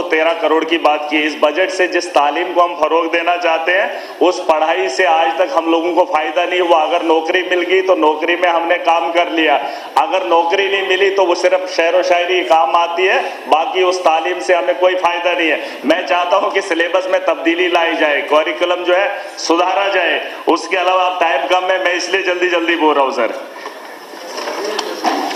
13 करोड़ की बात की। इस बजट से जिस तालीम को हम फरोग देना चाहते हैं उस पढ़ाई से आज तक हम लोगों को फायदा नहीं हुआ। अगर नौकरी मिल गई तो नौकरी में हमने काम कर लिया, अगर नौकरी नहीं मिली तो वो सिर्फ शेर व शायरी काम आती है, बाकी उस तालीम से हमें कोई फायदा नहीं है। मैं चाहता हूं कि सिलेबस में तब्दीली लाई जाए, करिकुलम जो है सुधारा जाए। उसके अलावा आप टाइम कम है, मैं इसलिए जल्दी बोल रहा हूं सर।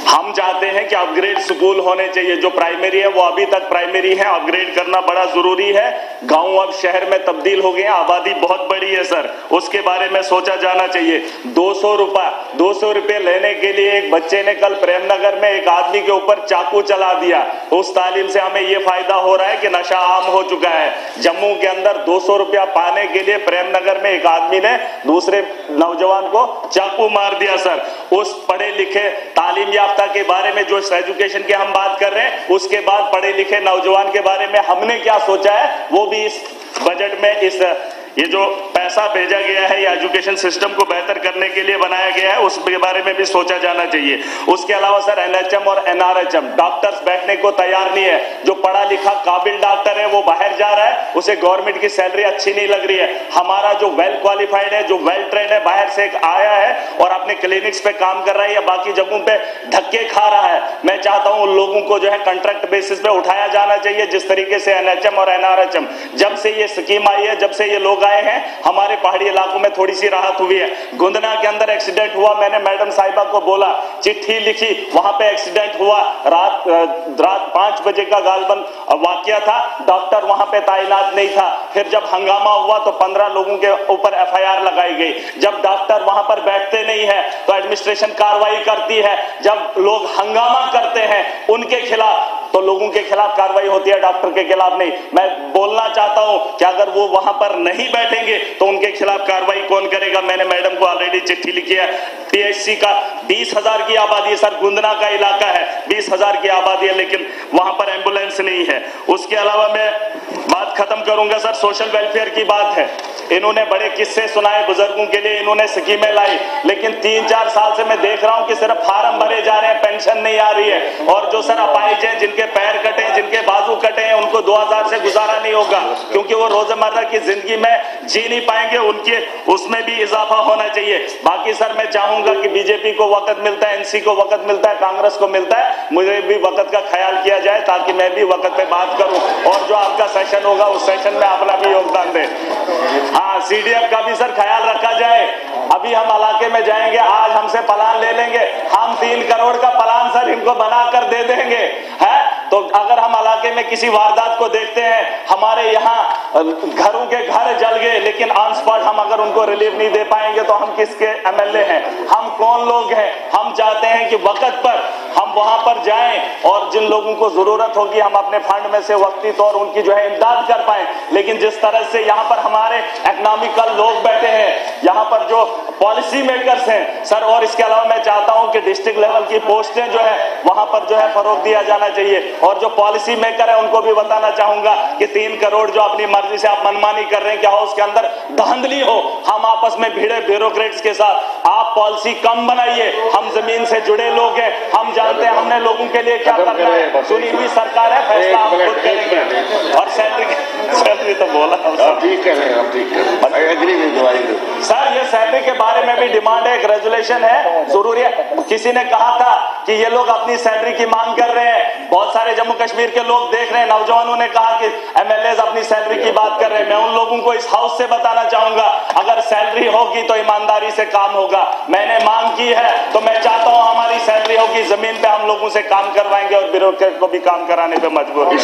हम चाहते हैं कि अपग्रेड स्कूल होने चाहिए। जो प्राइमरी है वो अभी तक प्राइमरी है, अपग्रेड करना बड़ा जरूरी है। गांव अब शहर में तब्दील हो गए हैं, आबादी बहुत बड़ी है सर, उसके बारे में सोचा जाना चाहिए। 200 रुपए लेने के लिए एक बच्चे ने कल प्रेमनगर में एक आदमी के ऊपर चाकू चला दिया। उस तालीम से हमें यह फायदा हो रहा है कि नशा आम हो चुका है। जम्मू के अंदर 200 रुपया पाने के लिए प्रेमनगर में एक आदमी ने दूसरे नौजवान को चाकू मार दिया सर। उस पढ़े लिखे तालीम याफ्ता के बारे में जो एजुकेशन की हम बात कर रहे हैं, उसके बाद पढ़े लिखे नौजवान के बारे में हमने क्या सोचा है वो भी इस बजट में ये जो पैसा भेजा गया है या एजुकेशन सिस्टम को बेहतर करने के लिए बनाया गया है उसके बारे में भी सोचा जाना चाहिए। उसके अलावा सर एनएचएम और एनआरएचएम डॉक्टर्स बैठने को तैयार नहीं है। जो पढ़ा लिखा काबिल डॉक्टर है वो बाहर जा रहा है, उसे गवर्नमेंट की सैलरी अच्छी नहीं लग रही है। हमारा जो वेल क्वालिफाइड है, जो वेल ट्रेंड है, बाहर से आया है और अपने क्लिनिक्स पे काम कर रहा है या बाकी जगहों पे धक्के खा रहा है। मैं चाहता हूं उन लोगों को जो है कॉन्ट्रैक्ट बेसिस पे उठाया जाना चाहिए, जिस तरीके से एनएचएम और एनआरएचएम जब से ये स्कीम आई है, जब से ये लोग आए हैं, हमारे पहाड़ी इलाकों में थोड़ी सी राहत हुई है। गुंदना के अंदर एक्सीडेंट हुआ, मैंने मैडम साहिबा को बोला, चिट्ठी लिखी, वहां पे एक्सीडेंट हुआ, रात 5 बजे का गालबन वाकया था, डॉक्टर वहां पे तैनात नहीं था। फिर जब हंगामा हुआ तो 15 लोगों के ऊपर एफआईआर लगाई गई। जब डॉक्टर वहां पर बैठते नहीं है तो एडमिनिस्ट्रेशन कार्रवाई करती है। जब लोग हंगामा करते हैं उनके खिलाफ तो लोगों के खिलाफ कार्रवाई होती है, डॉक्टर के खिलाफ नहीं। मैं बोलना चाहता हूं कि अगर वो वहां पर नहीं बैठेंगे तो उनके खिलाफ कार्रवाई कौन करेगा। मैंने मैडम को ऑलरेडी चिट्ठी लिखी है। पीएचसी का 20,000 की आबादी है सर, गुंदना का इलाका है, 20,000 की आबादी है, लेकिन वहां पर एम्बुलेंस नहीं है। उसके अलावा मैं बात खत्म करूंगा सर, सोशल वेलफेयर की बात है। इन्होंने बड़े किस्से सुनाए बुजुर्गों के लिए, इन्होंने स्कीमें लाई, लेकिन 3-4 साल से मैं देख रहा हूं कि सिर्फ फार्म भरे जा रहे हैं, पेंशन नहीं आ रही है। और जो सर अपाहिज हैं, जिनके पैर कटे हैं, जिनके बाजू कटे हैं, उनको 2000 से गुजारा नहीं होगा, क्योंकि वो रोजमर्रा की जिंदगी में जी नहीं पाएंगे। उनके उसमें भी इजाफा होना चाहिए। बाकी सर मैं चाहूंगा कि बीजेपी को वक्त मिलता है, एनसी को वक्त मिलता है, कांग्रेस को मिलता है, मुझे भी वक्त का ख्याल किया जाए ताकि मैं भी वक्त पे बात करूं और जो आपका सेशन होगा उस सेशन में अपना भी योगदान दे। हाँ, सीडीएफ का भी सर ख्याल रखा जाए। अभी हम इलाके में जाएंगे, आज हमसे प्लान ले लेंगे, हम 3 करोड़ का प्लान सर इनको बनाकर दे देंगे, है। तो अगर हम इलाके में किसी वारदात को देखते हैं, हमारे यहाँ घरों के घर जल गए, लेकिन ऑन स्पॉट हम अगर उनको रिलीफ नहीं दे पाएंगे तो हम किसके एमएलए हैं, हम कौन लोग हैं। हम चाहते हैं कि वक्त पर हम वहां पर जाएं और जिन लोगों को जरूरत होगी हम अपने फंड में से वक्ती तौर उनकी जो है इमदाद कर पाए। लेकिन जिस तरह से यहाँ पर हमारे इकोनॉमिकल लोग बैठे हैं, यहाँ पर जो पॉलिसी मेकर्स हैं सर, और इसके अलावा मैं चाहता हूं कि डिस्ट्रिक्ट लेवल की पोस्टें जो है वहां पर जो है फरोग दिया जाना चाहिए। और जो पॉलिसी मेकर है उनको भी बताना चाहूंगा कि 3 करोड़ जो अपनी मर्जी से आप मनमानी कर रहे हैं, क्या हो उसके अंदर धांधली हो। हम आपस में भिड़े ब्यूरोक्रेट्स के साथ, आप पॉलिसी कम बनाइए। हम जमीन से जुड़े लोग हैं, हम जानते हैं हमने लोगों के लिए क्या करना है। सुनी हुई सरकार है, फैसला हम खुद करेंगे। और सैलरी तो बोला सर, ये सैलरी के बारे में भी डिमांड है, एक रेजुलेशन है, जरूरी है। किसी ने कहा था कि ये लोग अपनी सैलरी की मांग कर रहे हैं, बहुत सारे जम्मू कश्मीर के लोग देख रहे हैं, नौजवानों ने कहा कि एमएलए अपनी सैलरी की बात कर रहे हैं। मैं उन लोगों को इस हाउस से बताना चाहूंगा, अगर सैलरी होगी तो ईमानदारी से काम होगा। मैंने मांग की है तो मैं चाहता हूं हमारी सैलरी होगी, जमीन पे हम लोगों से काम करवाएंगे और ब्यूरोक्रेट को भी काम कराने पे मजबूर